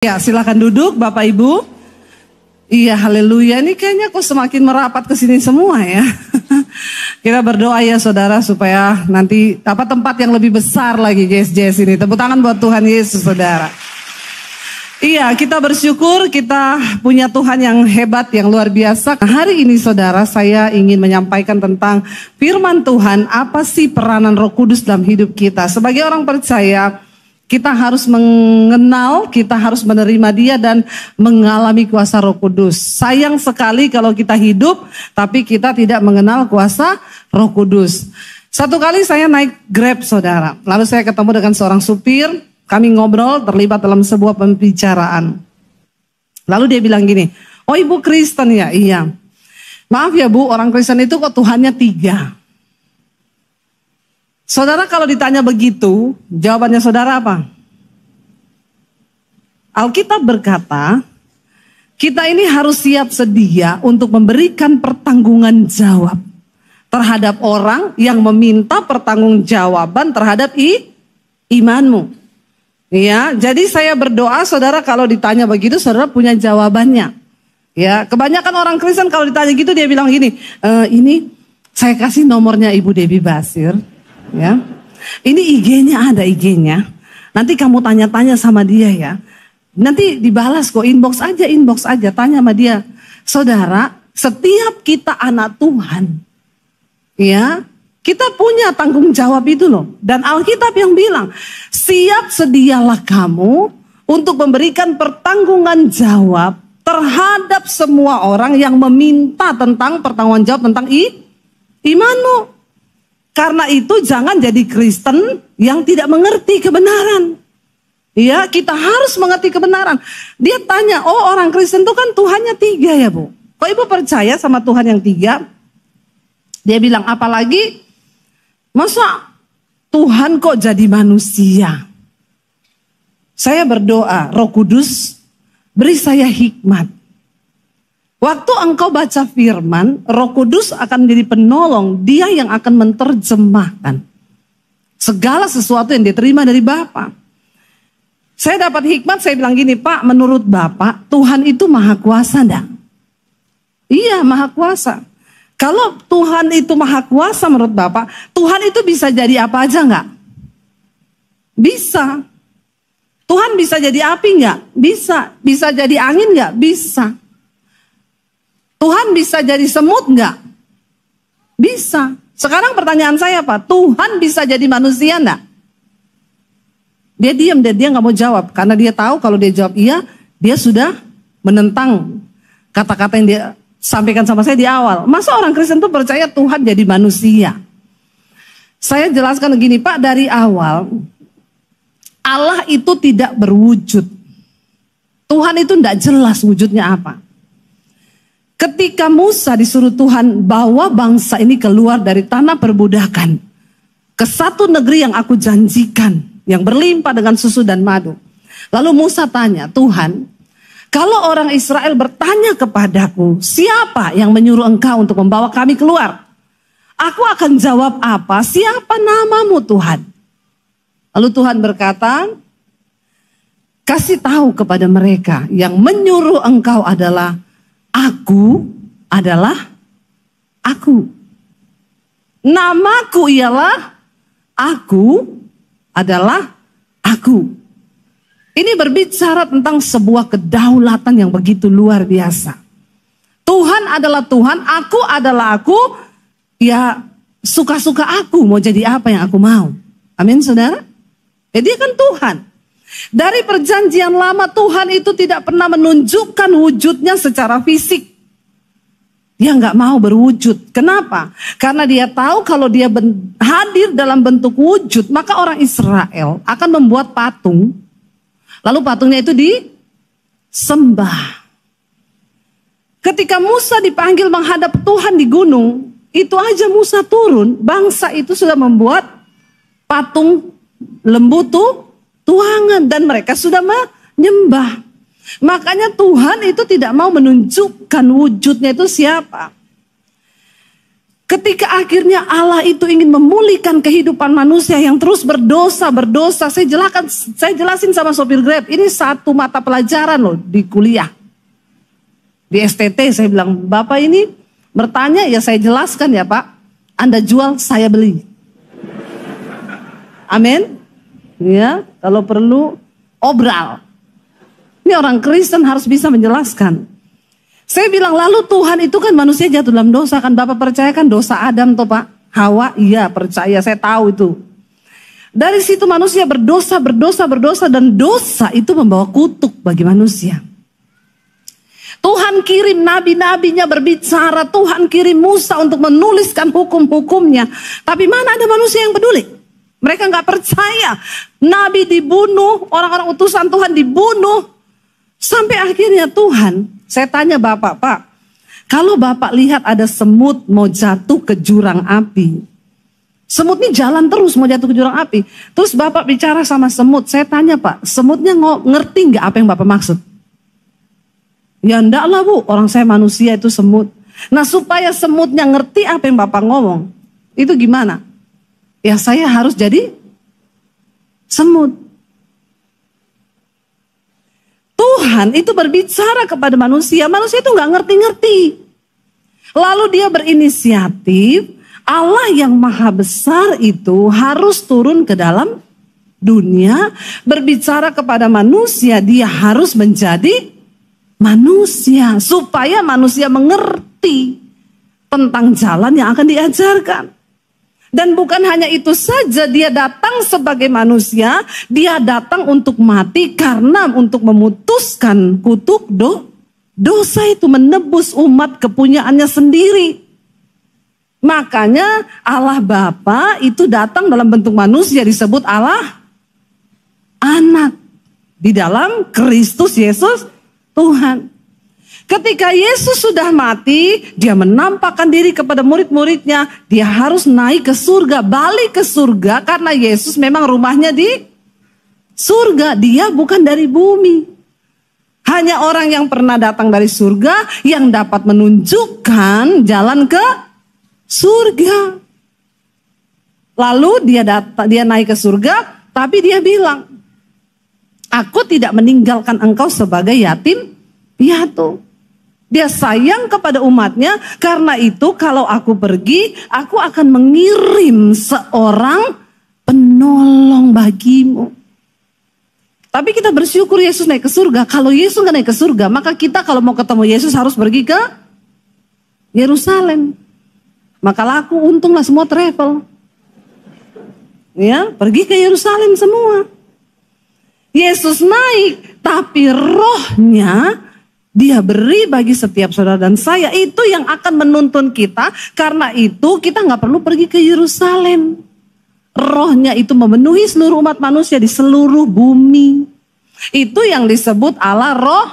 Ya, silakan duduk Bapak Ibu. Iya, haleluya. Ini kayaknya kok semakin merapat ke sini semua ya. Kita berdoa ya saudara supaya nanti dapat tempat yang lebih besar lagi GSJS ini. Tepuk tangan buat Tuhan Yesus saudara. Iya, kita bersyukur kita punya Tuhan yang hebat, yang luar biasa. Hari ini saudara, saya ingin menyampaikan tentang firman Tuhan. Apa sih peranan Roh Kudus dalam hidup kita? Sebagai orang percaya, kita harus mengenal, kita harus menerima Dia dan mengalami kuasa Roh Kudus. Sayang sekali kalau kita hidup tapi kita tidak mengenal kuasa Roh Kudus. Satu kali saya naik Grab saudara, lalu saya ketemu dengan seorang supir, kami ngobrol terlibat dalam sebuah pembicaraan. Lalu dia bilang gini, "Oh Ibu Kristen ya?" "Iya." "Maaf ya Bu, orang Kristen itu kok Tuhannya 3. Saudara kalau ditanya begitu, jawabannya saudara apa? Alkitab berkata, kita ini harus siap sedia untuk memberikan pertanggungan jawab terhadap orang yang meminta pertanggungjawaban terhadap imanmu. Ya, jadi saya berdoa saudara kalau ditanya begitu, saudara punya jawabannya. Ya, kebanyakan orang Kristen kalau ditanya gitu dia bilang gini, "Ini saya kasih nomornya Ibu Debbie Basir. Ya, ini IG-nya ada IG-nya. Nanti kamu tanya-tanya sama dia ya. Nanti dibalas kok, inbox aja, tanya sama dia." Saudara, setiap kita anak Tuhan, ya, kita punya tanggung jawab itu loh. Dan Alkitab yang bilang, siap sedialah kamu untuk memberikan pertanggungan jawab terhadap semua orang yang meminta tentang pertanggungan jawab tentang imanmu. Karena itu jangan jadi Kristen yang tidak mengerti kebenaran. Ya, kita harus mengerti kebenaran. Dia tanya, "Oh orang Kristen itu kan Tuhannya 3 ya Bu? Kok Ibu percaya sama Tuhan yang 3? Dia bilang, "Apalagi masa Tuhan kok jadi manusia?" Saya berdoa, Roh Kudus beri saya hikmat. Waktu engkau baca firman, Roh Kudus akan menjadi penolong. Dia yang akan menerjemahkan segala sesuatu yang diterima dari Bapa. Saya dapat hikmat, saya bilang gini, "Pak, menurut Bapak, Tuhan itu maha kuasa enggak?" "Iya, maha kuasa." Kalau Tuhan itu maha kuasa menurut Bapak, Tuhan itu bisa jadi apa aja enggak? Bisa. Tuhan bisa jadi api enggak? Bisa. Bisa jadi angin enggak? Bisa. Tuhan bisa jadi semut enggak? Bisa. Sekarang pertanyaan saya apa? Tuhan bisa jadi manusia enggak? Dia diam, dia nggak mau jawab. Karena dia tahu kalau dia jawab iya, dia sudah menentang kata-kata yang dia sampaikan sama saya di awal. Masa orang Kristen tuh percaya Tuhan jadi manusia? Saya jelaskan begini Pak, dari awal Allah itu tidak berwujud. Tuhan itu tidak jelas wujudnya apa. Ketika Musa disuruh Tuhan bawa bangsa ini keluar dari tanah perbudakan ke satu negeri yang aku janjikan, yang berlimpah dengan susu dan madu. Lalu Musa tanya, "Tuhan, kalau orang Israel bertanya kepadaku, siapa yang menyuruh engkau untuk membawa kami keluar? Aku akan jawab apa? Siapa namamu Tuhan?" Lalu Tuhan berkata, "Kasih tahu kepada mereka yang menyuruh engkau adalah Aku adalah Aku. Namaku ialah Aku adalah Aku." Ini berbicara tentang sebuah kedaulatan yang begitu luar biasa. Tuhan adalah Tuhan, Aku adalah Aku. Ya suka-suka Aku mau jadi apa yang Aku mau. Amin saudara. Jadi dia kan Tuhan. Dari perjanjian lama Tuhan itu tidak pernah menunjukkan wujudnya secara fisik. Dia nggak mau berwujud. Kenapa? Karena dia tahu kalau dia hadir dalam bentuk wujud, maka orang Israel akan membuat patung. Lalu patungnya itu disembah. Ketika Musa dipanggil menghadap Tuhan di gunung, itu aja Musa turun, bangsa itu sudah membuat patung lembu tuangan dan mereka sudah menyembah. Makanya Tuhan itu tidak mau menunjukkan wujudnya itu siapa. Ketika akhirnya Allah itu ingin memulihkan kehidupan manusia yang terus berdosa. Saya jelasin sama sopir Grab, ini satu mata pelajaran loh di kuliah. Di STT saya bilang, Bapak ini bertanya ya saya jelaskan ya Pak. Anda jual, saya beli. Amin. Ya, kalau perlu obral. Ini orang Kristen harus bisa menjelaskan. Saya bilang, lalu Tuhan itu kan manusia jatuh dalam dosa, kan Bapak percaya kan dosa Adam toh Pak? Hawa, iya percaya, saya tahu itu. Dari situ manusia berdosa dan dosa itu membawa kutuk bagi manusia. Tuhan kirim nabi-nabinya berbicara, Tuhan kirim Musa untuk menuliskan hukum-hukumnya. Tapi mana ada manusia yang peduli? Mereka nggak percaya. Nabi dibunuh, orang-orang utusan Tuhan dibunuh. Sampai akhirnya Tuhan, saya tanya Bapak, Pak, kalau Bapak lihat ada semut mau jatuh ke jurang api. Semut ini jalan terus mau jatuh ke jurang api. Terus Bapak bicara sama semut, saya tanya Pak, semutnya ngerti nggak apa yang Bapak maksud? Ya enggak lah Bu, orang saya manusia itu semut. Nah supaya semutnya ngerti apa yang Bapak ngomong, itu gimana? Ya saya harus jadi semut. Tuhan itu berbicara kepada manusia itu nggak ngerti-ngerti. Lalu dia berinisiatif, Allah yang maha besar itu harus turun ke dalam dunia, berbicara kepada manusia, dia harus menjadi manusia. Supaya manusia mengerti tentang jalan yang akan diajarkan. Dan bukan hanya itu saja, dia datang sebagai manusia, dia datang untuk mati karena untuk memutuskan kutuk dosa itu, menebus umat kepunyaannya sendiri. Makanya Allah Bapa itu datang dalam bentuk manusia, disebut Allah Anak. Di dalam Kristus Yesus Tuhan. Ketika Yesus sudah mati, dia menampakkan diri kepada murid-muridnya. Dia harus naik ke surga, balik ke surga. Karena Yesus memang rumahnya di surga. Dia bukan dari bumi. Hanya orang yang pernah datang dari surga yang dapat menunjukkan jalan ke surga. Lalu dia naik ke surga, tapi dia bilang, aku tidak meninggalkan engkau sebagai yatim piatu. Dia sayang kepada umatnya, karena itu kalau aku pergi, aku akan mengirim seorang penolong bagimu. Tapi kita bersyukur Yesus naik ke surga. Kalau Yesus nggak naik ke surga, maka kita kalau mau ketemu Yesus harus pergi ke Yerusalem. Maka laku, untunglah semua travel. Ya, pergi ke Yerusalem semua. Yesus naik, tapi rohnya dia beri bagi setiap saudara dan saya. Itu yang akan menuntun kita. Karena itu kita nggak perlu pergi ke Yerusalem. Rohnya itu memenuhi seluruh umat manusia di seluruh bumi. Itu yang disebut Allah Roh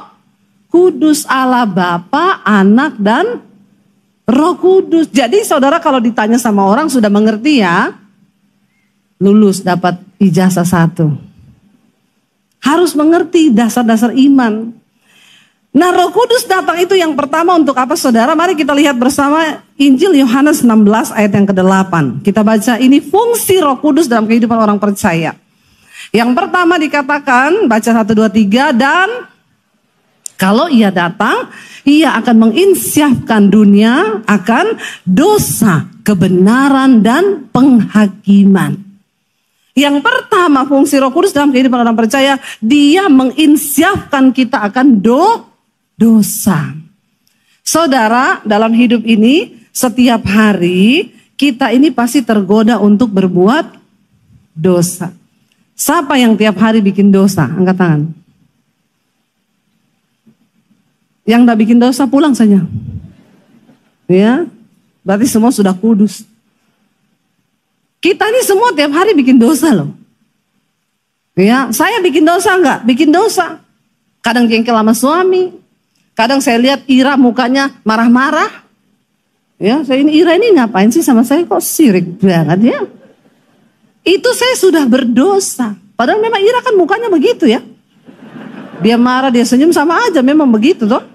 Kudus. Allah Bapa, Anak, dan Roh Kudus. Jadi saudara kalau ditanya sama orang sudah mengerti ya, lulus dapat ijazah 1. Harus mengerti dasar-dasar iman. Nah Roh Kudus datang itu yang pertama untuk apa saudara? Mari kita lihat bersama Injil Yohanes 16 ayat yang ke-8. Kita baca ini fungsi Roh Kudus dalam kehidupan orang percaya. Yang pertama dikatakan, baca 1, 2, 3, dan kalau ia datang, ia akan menginsyafkan dunia akan dosa, kebenaran, dan penghakiman. Yang pertama fungsi Roh Kudus dalam kehidupan orang percaya, dia menginsyafkan kita akan dosa. Saudara, dalam hidup ini setiap hari kita ini pasti tergoda untuk berbuat dosa. Siapa yang tiap hari bikin dosa? Angkat tangan. Yang tidak bikin dosa pulang saja. Ya, berarti semua sudah kudus. Kita ini semua tiap hari bikin dosa loh. Ya, saya bikin dosa enggak? Bikin dosa. Kadang jengkel sama suami. Kadang saya lihat Ira mukanya marah-marah. Ya, Ira ini ngapain sih sama saya, kok sirik banget ya. Itu saya sudah berdosa. Padahal memang Ira kan mukanya begitu ya. Dia marah, dia senyum sama aja, memang begitu toh.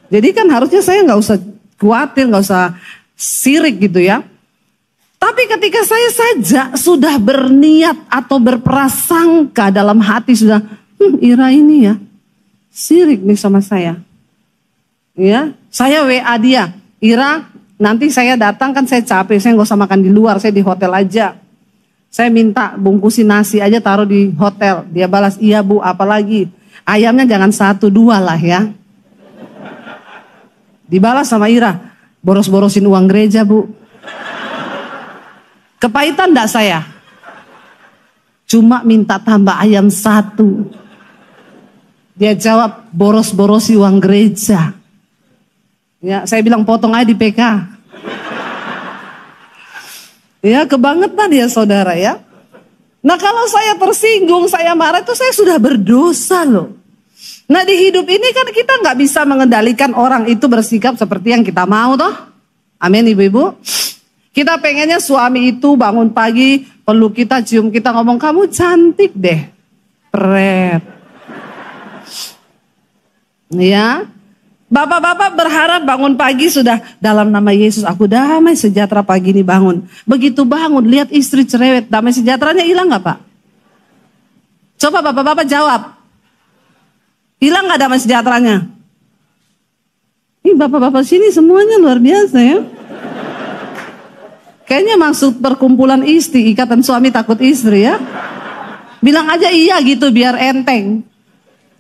Jadi kan harusnya saya nggak usah khawatir, nggak usah sirik gitu ya. Tapi ketika saya saja sudah berniat atau berprasangka dalam hati sudah, Ira ini ya sirik nih sama saya. Ya, saya WA dia, Ira nanti saya datang kan saya capek, saya nggak usah makan di luar, saya di hotel aja. Saya minta bungkusin nasi aja taruh di hotel. Dia balas, iya Bu, apalagi ayamnya jangan 1, 2 lah ya. Dibalas sama Ira, boros-borosin uang gereja Bu. Kepahitan enggak saya? Cuma minta tambah ayam 1. Dia jawab, boros-borosi uang gereja. Ya, saya bilang potong aja di PK. Ya, kebangetan ya saudara ya. Nah kalau saya tersinggung, saya marah itu saya sudah berdosa loh. Nah di hidup ini kan kita nggak bisa mengendalikan orang itu bersikap seperti yang kita mau toh. Amin ibu-ibu. Kita pengennya suami itu bangun pagi, peluk kita, cium kita, ngomong kamu cantik deh. Pret. Ya. Bapak-bapak berharap bangun pagi sudah dalam nama Yesus aku damai sejahtera pagi ini bangun. Begitu bangun lihat istri cerewet, damai sejahteranya hilang gak Pak? Coba bapak-bapak jawab. Hilang gak damai sejahteranya? Ini bapak-bapak sini semuanya luar biasa ya. Kayaknya maksud perkumpulan istri, ikatan suami takut istri ya. Bilang aja iya gitu biar enteng.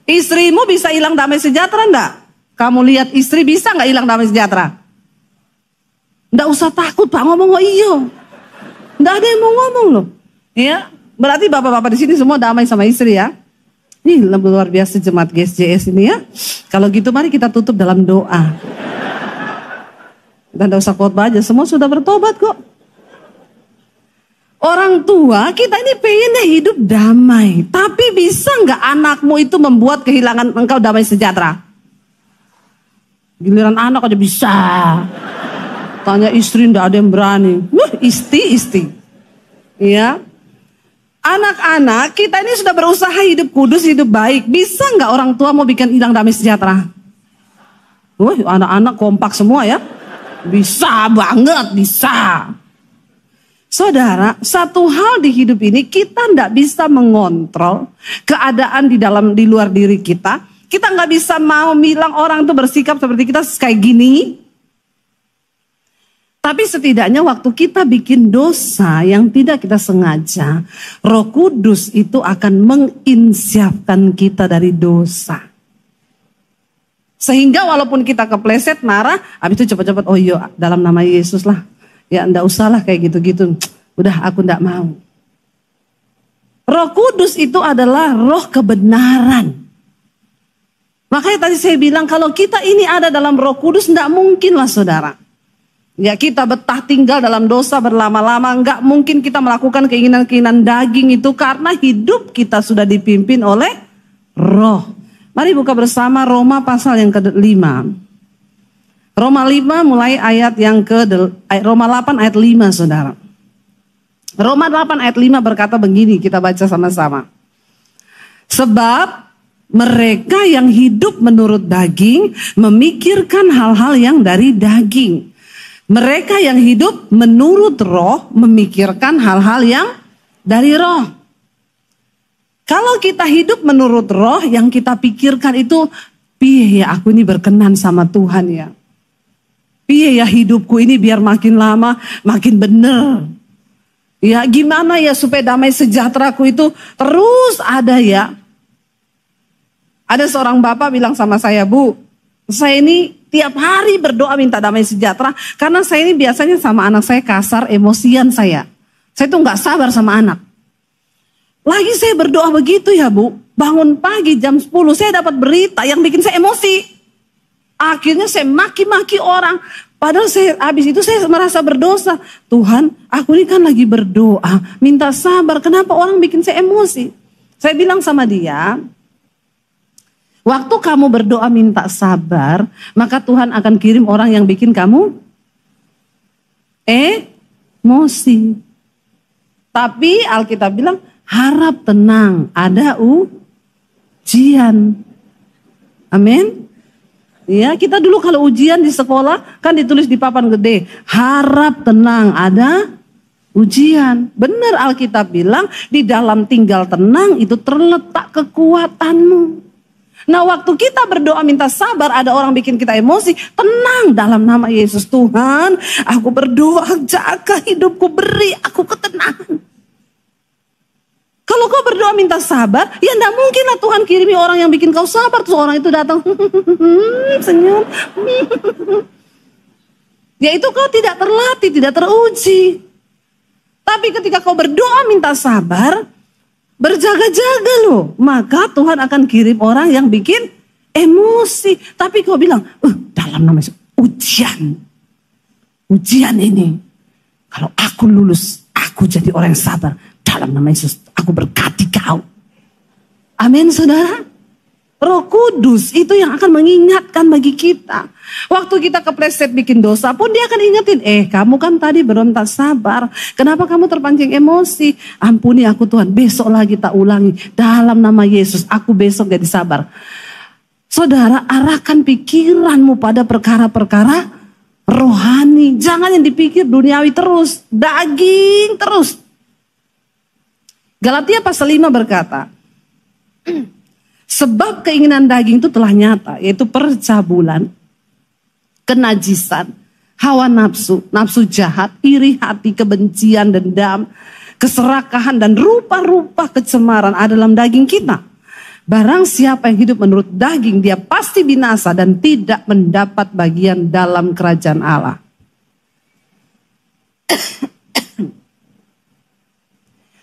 Istrimu bisa hilang damai sejahtera enggak? Kamu lihat istri bisa enggak hilang damai sejahtera? Enggak usah takut Pak ngomong, oh iya. Enggak ada yang mau ngomong loh. Ya, berarti bapak-bapak di sini semua damai sama istri ya. Ih, luar biasa jemaat GSJS ini ya. Kalau gitu mari kita tutup dalam doa. Dan enggak usah khotbah aja, semua sudah bertobat kok. Orang tua kita ini pengennya hidup damai. Tapi bisa nggak anakmu itu membuat kehilangan engkau damai sejahtera? Giliran anak aja bisa. Tanya istri nggak ada yang berani. Isti. Ya. Anak-anak kita ini sudah berusaha hidup kudus, hidup baik. Bisa nggak orang tua mau bikin hilang damai sejahtera? Anak-anak kompak semua ya. Bisa banget, bisa. Saudara, satu hal di hidup ini kita tidak bisa mengontrol keadaan di luar diri kita. Kita nggak bisa mau bilang orang itu bersikap seperti kita kayak gini. Tapi setidaknya waktu kita bikin dosa yang tidak kita sengaja, Roh Kudus itu akan menginsyafkan kita dari dosa. Sehingga walaupun kita kepleset, marah, habis itu cepat-cepat, oh iya dalam nama Yesus lah. Ya enggak usah lah kayak gitu-gitu. Udah aku enggak mau. Roh Kudus itu adalah roh kebenaran. Makanya tadi saya bilang kalau kita ini ada dalam Roh Kudus enggak mungkin lah saudara. Ya kita betah tinggal dalam dosa berlama-lama. Enggak mungkin kita melakukan keinginan-keinginan daging itu. Karena hidup kita sudah dipimpin oleh roh. Mari buka bersama Roma pasal yang ke-5. Roma 5 mulai ayat yang Roma 8 ayat 5 saudara. Roma 8 ayat 5 berkata begini, kita baca sama-sama. Sebab mereka yang hidup menurut daging memikirkan hal-hal yang dari daging. Mereka yang hidup menurut roh memikirkan hal-hal yang dari roh. Kalau kita hidup menurut roh yang kita pikirkan itu, piye ya aku ini berkenan sama Tuhan ya. Piye ya hidupku ini biar makin lama makin bener. Ya gimana ya supaya damai sejahteraku itu terus ada ya. Ada seorang bapak bilang sama saya, Bu, saya ini tiap hari berdoa minta damai sejahtera. Karena saya ini biasanya sama anak saya kasar, emosian saya. Saya tuh gak sabar sama anak. Lagi saya berdoa begitu ya Bu, bangun pagi jam 10 saya dapat berita yang bikin saya emosi. Akhirnya saya maki-maki orang. Padahal habis itu saya merasa berdosa. Tuhan, aku ini kan lagi berdoa. Minta sabar. Kenapa orang bikin saya emosi? Saya bilang sama dia. Waktu kamu berdoa minta sabar. Maka Tuhan akan kirim orang yang bikin kamu emosi. Tapi Alkitab bilang harap tenang. Ada ujian. Amin. Ya, kita dulu kalau ujian di sekolah kan ditulis di papan gede, harap tenang ada ujian. Benar Alkitab bilang di dalam tinggal tenang itu terletak kekuatanmu. Nah waktu kita berdoa minta sabar, ada orang bikin kita emosi, tenang dalam nama Yesus. Tuhan, aku berdoa jaga hidupku, beri aku ketenangan. Kalau kau berdoa minta sabar, ya enggak mungkin lah Tuhan kirimi orang yang bikin kau sabar. Terus orang itu datang senyum. Yaitu kau tidak terlatih, tidak teruji. Tapi ketika kau berdoa minta sabar, berjaga-jaga loh, maka Tuhan akan kirim orang yang bikin emosi. Tapi kau bilang, dalam nama Yesus, ujian ini, kalau aku lulus, aku jadi orang yang sabar. Dalam nama Yesus, aku berkati kau. Amin saudara. Roh Kudus itu yang akan mengingatkan bagi kita. Waktu kita kepleset bikin dosa pun dia akan ingetin. Kamu kan tadi belum tak sabar. Kenapa kamu terpancing emosi? Ampuni aku Tuhan, besok lagi tak ulangi. Dalam nama Yesus aku besok jadi sabar. Saudara, arahkan pikiranmu pada perkara-perkara rohani. Jangan yang dipikir duniawi terus, daging terus. Galatia pasal 5 berkata, sebab keinginan daging itu telah nyata, yaitu percabulan, kenajisan, hawa nafsu, nafsu jahat, iri hati, kebencian, dendam, keserakahan, dan rupa-rupa kecemaran ada dalam daging kita. Barang siapa yang hidup menurut daging, dia pasti binasa dan tidak mendapat bagian dalam kerajaan Allah.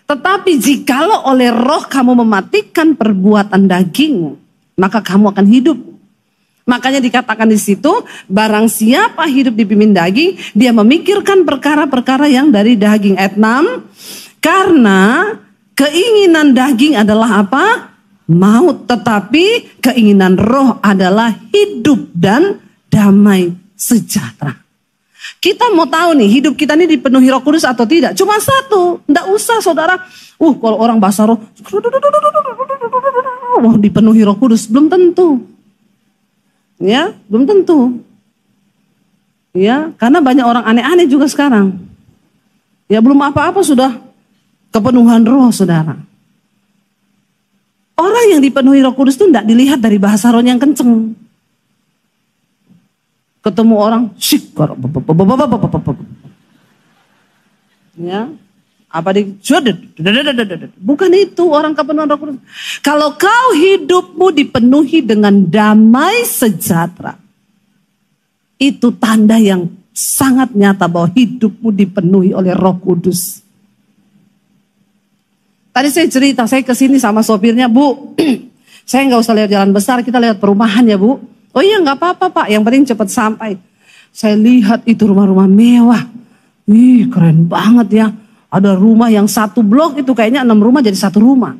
Tetapi jikalau oleh roh kamu mematikan perbuatan dagingmu, maka kamu akan hidup. Makanya dikatakan di situ, barang siapa hidup dipimpin daging, dia memikirkan perkara-perkara yang dari daging. Ayat 6, karena keinginan daging adalah apa? Maut, tetapi keinginan roh adalah hidup dan damai sejahtera. Kita mau tahu nih hidup kita ini dipenuhi Roh Kudus atau tidak? Cuma satu, enggak usah saudara. Kalau orang bahasa roh, dipenuhi Roh Kudus, belum tentu. Ya, belum tentu. Ya, karena banyak orang aneh-aneh juga sekarang. Ya, belum apa-apa sudah kepenuhan roh, saudara. Orang yang dipenuhi Roh Kudus itu enggak dilihat dari bahasa roh yang kenceng. Ketemu orang, ya, apa di, bukan itu orang kepenuhan Roh Kudus. Kalau kau hidupmu dipenuhi dengan damai sejahtera, itu tanda yang sangat nyata bahwa hidupmu dipenuhi oleh Roh Kudus. Tadi saya cerita, saya kesini sama sopirnya, Bu, saya nggak usah lewat jalan besar, kita lewat perumahan ya Bu. Oh iya nggak apa-apa Pak, yang penting cepat sampai. Saya lihat itu rumah-rumah mewah. Ih keren banget ya. Ada rumah yang satu blok itu kayaknya 6 rumah jadi satu rumah.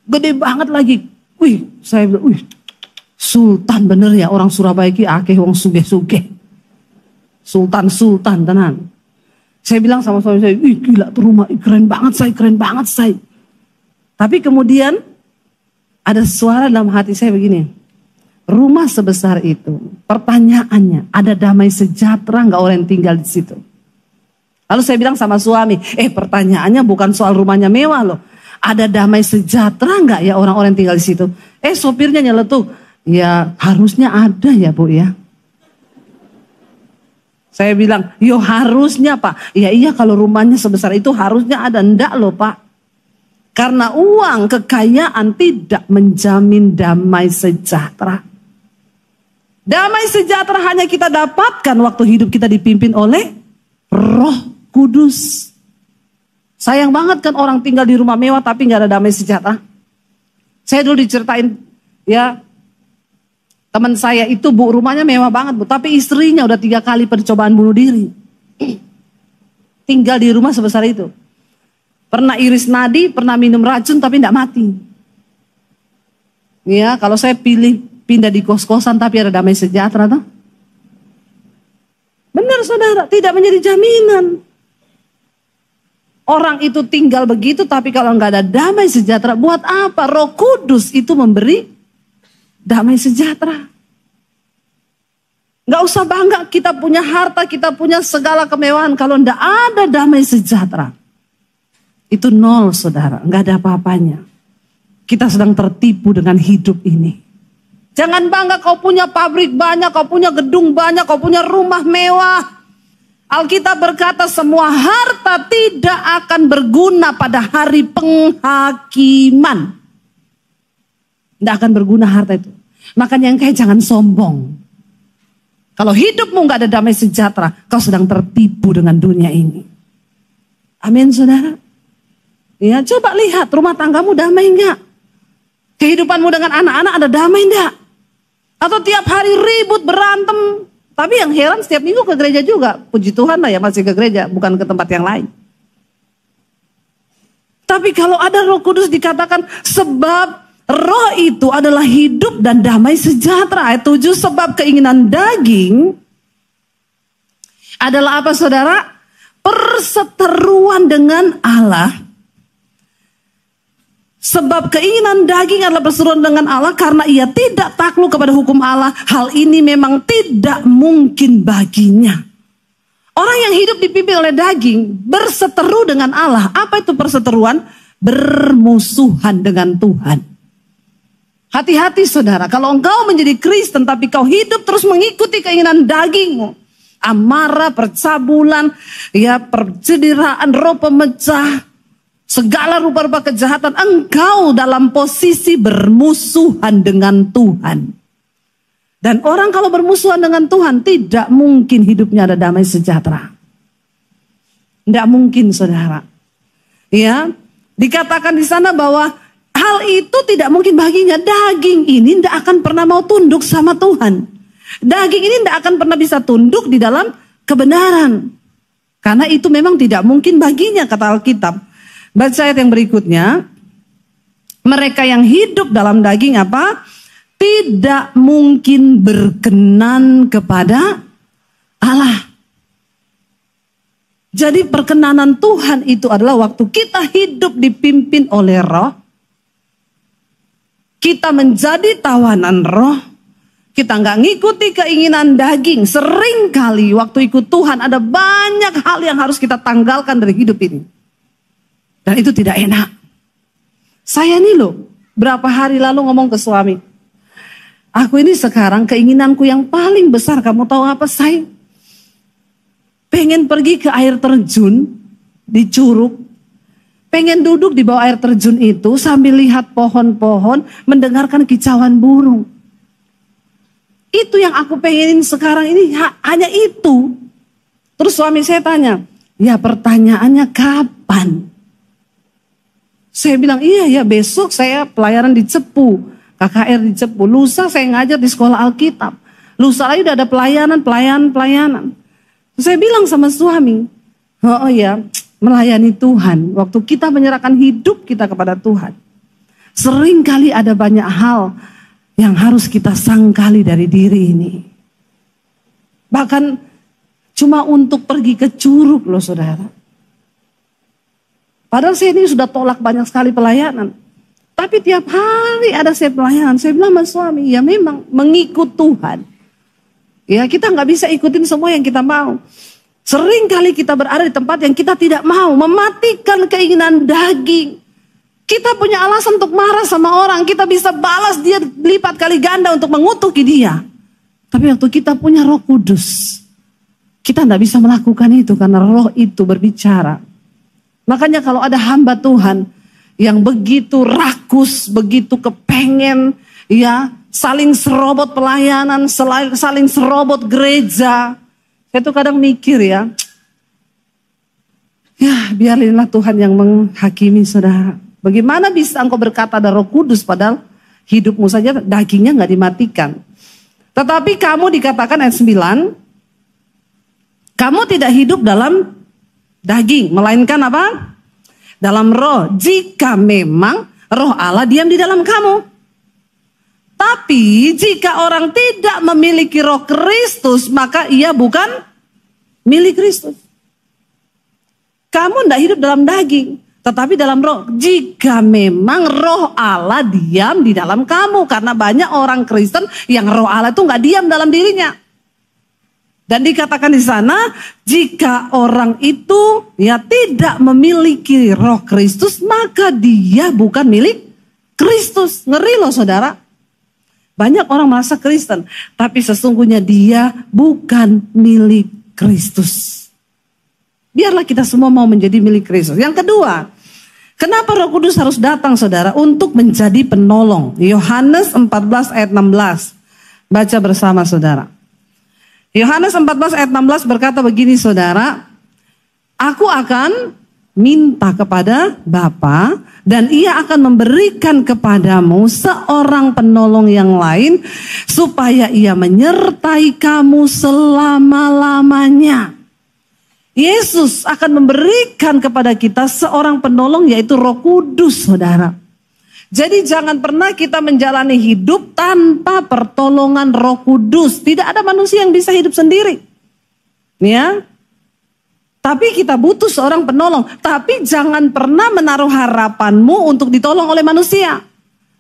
Gede banget lagi. Saya bilang, sultan bener ya orang Surabaya ki akeh wong sugih-sugih. Sultan tenan. Saya bilang sama suami saya, gila tuh rumah, keren banget saya. Tapi kemudian ada suara dalam hati saya begini. Rumah sebesar itu, pertanyaannya, ada damai sejahtera nggak orang yang tinggal di situ? Lalu saya bilang sama suami, pertanyaannya bukan soal rumahnya mewah loh. Ada damai sejahtera nggak ya orang-orang yang tinggal di situ? Sopirnya nyeletuk, ya harusnya ada ya Bu ya. Saya bilang, harusnya Pak. Iya kalau rumahnya sebesar itu harusnya ada, enggak loh Pak. Karena uang, kekayaan tidak menjamin damai sejahtera. Damai sejahtera hanya kita dapatkan waktu hidup kita dipimpin oleh Roh Kudus. Sayang banget kan orang tinggal di rumah mewah tapi nggak ada damai sejahtera. Saya dulu diceritain ya, teman saya itu Bu, rumahnya mewah banget Bu, tapi istrinya udah 3 kali percobaan bunuh diri. Tinggal di rumah sebesar itu. Pernah iris nadi, pernah minum racun tapi nggak mati. Ya, kalau saya pindah di kos-kosan tapi ada damai sejahtera tuh. Benar saudara, tidak menjadi jaminan. Orang itu tinggal begitu tapi kalau nggak ada damai sejahtera, buat apa? Roh Kudus itu memberi damai sejahtera. Nggak usah bangga kita punya harta, kita punya segala kemewahan. Kalau nggak ada damai sejahtera, itu nol saudara, nggak ada apa-apanya. Kita sedang tertipu dengan hidup ini. Jangan bangga kau punya pabrik banyak, kau punya gedung banyak, kau punya rumah mewah. Alkitab berkata semua harta tidak akan berguna pada hari penghakiman. Tidak akan berguna harta itu. Makanya yang kayak jangan sombong. Kalau hidupmu nggak ada damai sejahtera, kau sedang tertipu dengan dunia ini. Amin saudara. Ya, coba lihat rumah tanggamu damai nggak? Kehidupanmu dengan anak-anak ada damai nggak? Atau tiap hari ribut berantem? Tapi yang heran setiap minggu ke gereja juga. Puji Tuhan lah ya masih ke gereja, bukan ke tempat yang lain. Tapi kalau ada Roh Kudus dikatakan sebab Roh itu adalah hidup dan damai sejahtera. Ayat 7, sebab keinginan daging adalah apa saudara? Perseteruan dengan Allah. Sebab keinginan daging adalah perseteruan dengan Allah karena ia tidak takluk kepada hukum Allah. Hal ini memang tidak mungkin baginya. Orang yang hidup dipimpin oleh daging berseteru dengan Allah. Apa itu perseteruan? Bermusuhan dengan Tuhan. Hati-hati saudara, kalau engkau menjadi Kristen tapi kau hidup terus mengikuti keinginan dagingmu, amarah, percabulan, ya percederaan, roh pemecah, segala rupa-rupa kejahatan, engkau dalam posisi bermusuhan dengan Tuhan. Dan orang kalau bermusuhan dengan Tuhan tidak mungkin hidupnya ada damai sejahtera. Tidak mungkin saudara. Ya, dikatakan di sana bahwa hal itu tidak mungkin baginya. Daging ini tidak akan pernah mau tunduk sama Tuhan. Daging ini tidak akan pernah bisa tunduk di dalam kebenaran. Karena itu memang tidak mungkin baginya, kata Alkitab. Baca ayat yang berikutnya. Mereka yang hidup dalam daging apa? Tidak mungkin berkenan kepada Allah. Jadi perkenanan Tuhan itu adalah waktu kita hidup dipimpin oleh Roh. Kita menjadi tawanan Roh. Kita nggak ngikuti keinginan daging. Seringkali waktu ikut Tuhan ada banyak hal yang harus kita tanggalkan dari hidup ini. Dan itu tidak enak. Saya nih loh, berapa hari lalu ngomong ke suami. Aku ini sekarang keinginanku yang paling besar, kamu tahu apa saya? Pengen pergi ke air terjun di Curug. Pengen duduk di bawah air terjun itu sambil lihat pohon-pohon, mendengarkan kicauan burung. Itu yang aku pengenin sekarang ini, hanya itu. Terus suami saya tanya, ya pertanyaannya kapan? Saya bilang, iya besok saya pelayanan di Cepu, KKR di Cepu. Lusa saya ngajar di sekolah Alkitab. Lusa lagi udah ada pelayanan. Saya bilang sama suami, oh ya, melayani Tuhan. Waktu kita menyerahkan hidup kita kepada Tuhan. Seringkali ada banyak hal yang harus kita sangkali dari diri ini. Bahkan cuma untuk pergi ke Curug loh saudara. Padahal saya ini sudah tolak banyak sekali pelayanan. Tapi tiap hari ada saya pelayanan. Saya bilang sama suami, ya memang mengikut Tuhan. Ya kita nggak bisa ikutin semua yang kita mau. Sering kali kita berada di tempat yang kita tidak mau. Mematikan keinginan daging. Kita punya alasan untuk marah sama orang. Kita bisa balas dia lipat kali ganda untuk mengutuki dia. Tapi waktu kita punya Roh Kudus, kita nggak bisa melakukan itu karena Roh itu berbicara. Makanya kalau ada hamba Tuhan yang begitu rakus, begitu kepengen, ya saling serobot pelayanan, saling serobot gereja. Saya tuh kadang mikir ya biarlah Tuhan yang menghakimi saudara. Bagaimana bisa engkau berkata ada Roh Kudus padahal hidupmu saja dagingnya nggak dimatikan. Tetapi kamu dikatakan ayat 9, kamu tidak hidup dalam daging, melainkan apa? Dalam roh. Jika memang roh Allah diam di dalam kamu. Tapi jika orang tidak memiliki roh Kristus, maka ia bukan milik Kristus. Kamu tidak hidup dalam daging, tetapi dalam roh. Jika memang roh Allah diam di dalam kamu. Karena banyak orang Kristen yang roh Allah itu nggak diam dalam dirinya. Dan dikatakan di sana, jika orang itu ya tidak memiliki roh Kristus, maka dia bukan milik Kristus. Ngeri loh saudara. Banyak orang merasa Kristen, tapi sesungguhnya dia bukan milik Kristus. Biarlah kita semua mau menjadi milik Kristus. Yang kedua, kenapa Roh Kudus harus datang saudara? Untuk menjadi penolong. Yohanes 14 ayat 16. Baca bersama saudara. Yohanes 14 ayat 16 berkata begini saudara. Aku akan minta kepada Bapa dan ia akan memberikan kepadamu seorang penolong yang lain supaya ia menyertai kamu selama-lamanya. Yesus akan memberikan kepada kita seorang penolong yaitu Roh Kudus saudara. Jadi jangan pernah kita menjalani hidup tanpa pertolongan Roh Kudus. Tidak ada manusia yang bisa hidup sendiri. Ya. Tapi kita butuh seorang penolong. Tapi jangan pernah menaruh harapanmu untuk ditolong oleh manusia.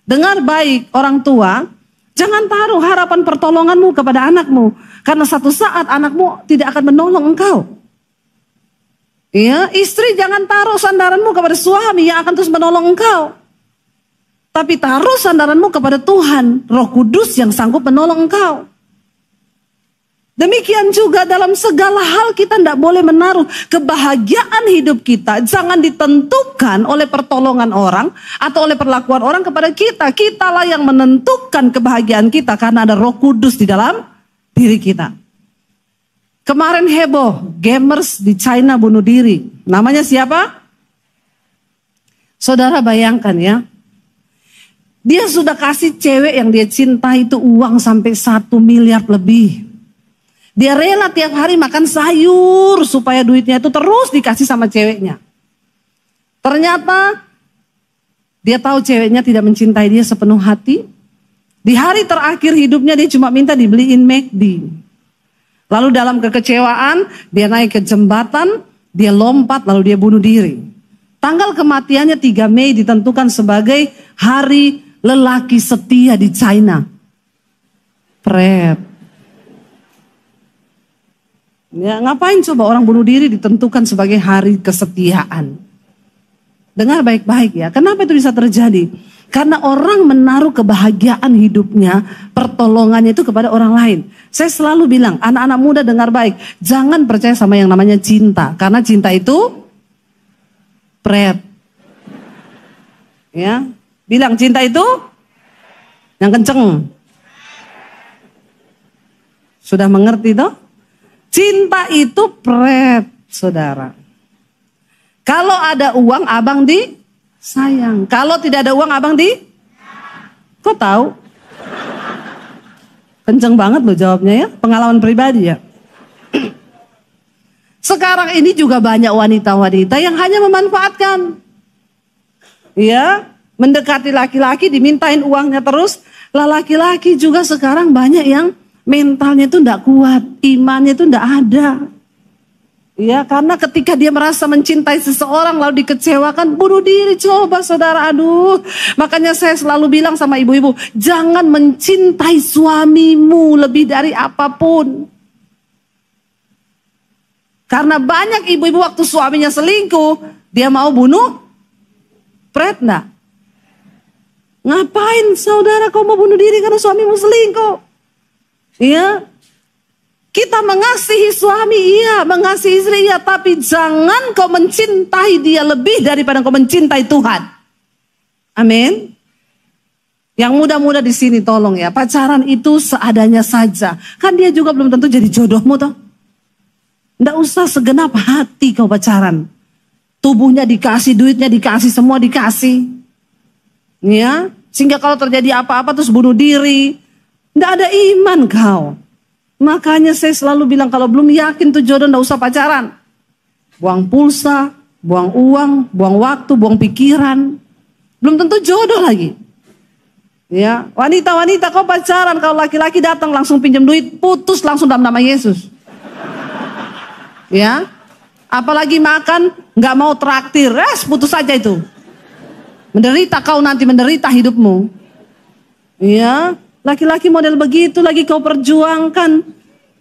Dengar baik orang tua, jangan taruh harapan pertolonganmu kepada anakmu. Karena satu saat anakmu tidak akan menolong engkau. Ya, istri jangan taruh sandaranmu kepada suami yang akan terus menolong engkau. Tapi taruh sandaranmu kepada Tuhan, Roh Kudus yang sanggup menolong engkau. Demikian juga dalam segala hal kita tidak boleh menaruh kebahagiaan hidup kita. Jangan ditentukan oleh pertolongan orang atau oleh perlakuan orang kepada kita. Kitalah yang menentukan kebahagiaan kita karena ada Roh Kudus di dalam diri kita. Kemarin heboh, gamers di China bunuh diri. Namanya siapa? Saudara bayangkan ya. Dia sudah kasih cewek yang dia cinta itu uang sampai 1 miliar lebih. Dia rela tiap hari makan sayur supaya duitnya itu terus dikasih sama ceweknya. Ternyata dia tahu ceweknya tidak mencintai dia sepenuh hati. Di hari terakhir hidupnya dia cuma minta dibeliin McD. Lalu dalam kekecewaan dia naik ke jembatan, dia lompat lalu dia bunuh diri. Tanggal kematiannya 3 Mei ditentukan sebagai hari lelaki setia di China. Pret. Ya, ngapain coba orang bunuh diri ditentukan sebagai hari kesetiaan? Dengar baik-baik ya. Kenapa itu bisa terjadi? Karena orang menaruh kebahagiaan hidupnya, pertolongannya itu kepada orang lain. Saya selalu bilang, anak-anak muda dengar baik. Jangan percaya sama yang namanya cinta. Karena cinta itu pret. Ya. Bilang cinta itu yang kenceng. Sudah mengerti toh? Cinta itu pret, saudara. Kalau ada uang abang disayang. Kalau tidak ada uang abang kok tahu? Kenceng banget loh jawabnya ya. Pengalaman pribadi ya. Sekarang ini juga banyak wanita-wanita yang hanya memanfaatkan. Ya. Mendekati laki-laki dimintain uangnya terus. Lah laki-laki juga sekarang banyak yang mentalnya itu tidak kuat. Imannya itu tidak ada. Ya, karena ketika dia merasa mencintai seseorang lalu dikecewakan, bunuh diri coba saudara. Aduh, makanya saya selalu bilang sama ibu-ibu, jangan mencintai suamimu lebih dari apapun. Karena banyak ibu-ibu waktu suaminya selingkuh, dia mau bunuh, pret enggak? Ngapain saudara kau mau bunuh diri karena suamimu selingkuh? Iya. Kita mengasihi suami, iya. Mengasihi istri, iya. Tapi jangan kau mencintai dia lebih daripada kau mencintai Tuhan. Amin. Yang muda-muda di sini tolong ya. Pacaran itu seadanya saja. Kan dia juga belum tentu jadi jodohmu toh. Nggak usah segenap hati kau pacaran. Tubuhnya dikasih, duitnya dikasih, semua dikasih. Ya. Sehingga kalau terjadi apa-apa terus bunuh diri. Tidak ada iman kau. Makanya saya selalu bilang kalau belum yakin tuh jodoh tidak usah pacaran. Buang pulsa, buang uang, buang waktu, buang pikiran. Belum tentu jodoh lagi. Ya, wanita-wanita kau pacaran, kalau laki-laki datang langsung pinjam duit, putus langsung dalam nama Yesus. Ya. Apalagi makan nggak mau traktir, putus saja itu. Menderita kau nanti, menderita hidupmu. Ya, laki-laki model begitu lagi kau perjuangkan.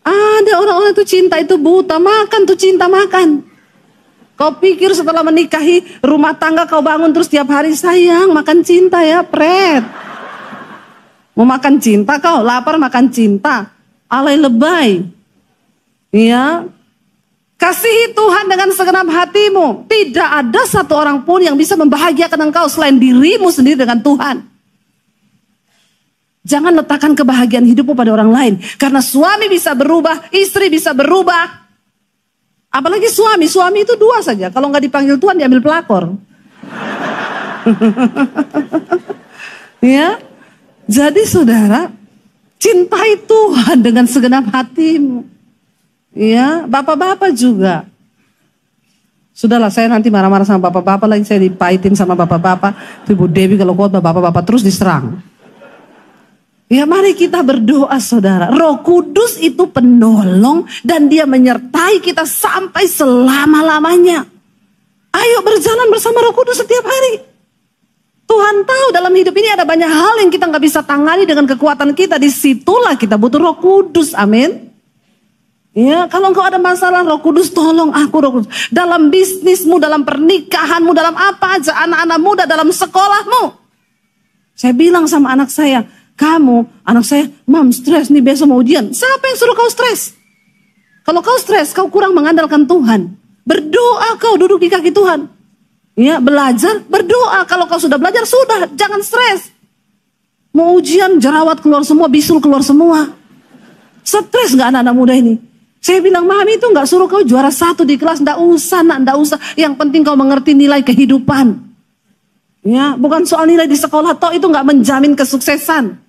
Ada orang-orang itu cinta itu buta, makan tuh cinta makan. Kau pikir setelah menikahi rumah tangga kau bangun terus tiap hari sayang makan cinta ya, pret. Mau makan cinta kau, lapar makan cinta, alay lebay. Ya, kasihi Tuhan dengan segenap hatimu. Tidak ada satu orang pun yang bisa membahagiakan engkau selain dirimu sendiri dengan Tuhan. Jangan letakkan kebahagiaan hidupmu pada orang lain. Karena suami bisa berubah, istri bisa berubah. Apalagi suami itu dua saja. Kalau nggak dipanggil Tuhan diambil pelakor. Ya, jadi saudara, cintai Tuhan dengan segenap hatimu. Ya, bapak-bapak juga. Sudahlah, saya nanti marah-marah sama bapak-bapak lagi, saya dipaitin sama bapak-bapak. Ibu Dewi kalau khotbah bapak-bapak terus diserang. Ya, mari kita berdoa saudara. Roh Kudus itu penolong dan dia menyertai kita sampai selama-lamanya. Ayo berjalan bersama Roh Kudus setiap hari. Tuhan tahu dalam hidup ini ada banyak hal yang kita nggak bisa tangani dengan kekuatan kita. Disitulah kita butuh Roh Kudus, amin. Ya, kalau engkau ada masalah, Roh Kudus tolong aku, Roh Kudus. Dalam bisnismu, dalam pernikahanmu, dalam apa aja, anak-anak muda, dalam sekolahmu. Saya bilang sama anak saya, kamu, anak saya, mam stres nih besok mau ujian. Siapa yang suruh kau stres? Kalau kau stres, kau kurang mengandalkan Tuhan. Berdoa kau duduk di kaki Tuhan. Ya, belajar, berdoa. Kalau kau sudah belajar, sudah, jangan stres. Mau ujian, jerawat keluar semua, bisul keluar semua. Stres gak anak-anak muda ini? Saya bilang, mami itu gak suruh kau juara 1 di kelas. Gak usah nak, gak usah. Yang penting kau mengerti nilai kehidupan. Ya, bukan soal nilai di sekolah, toh itu gak menjamin kesuksesan.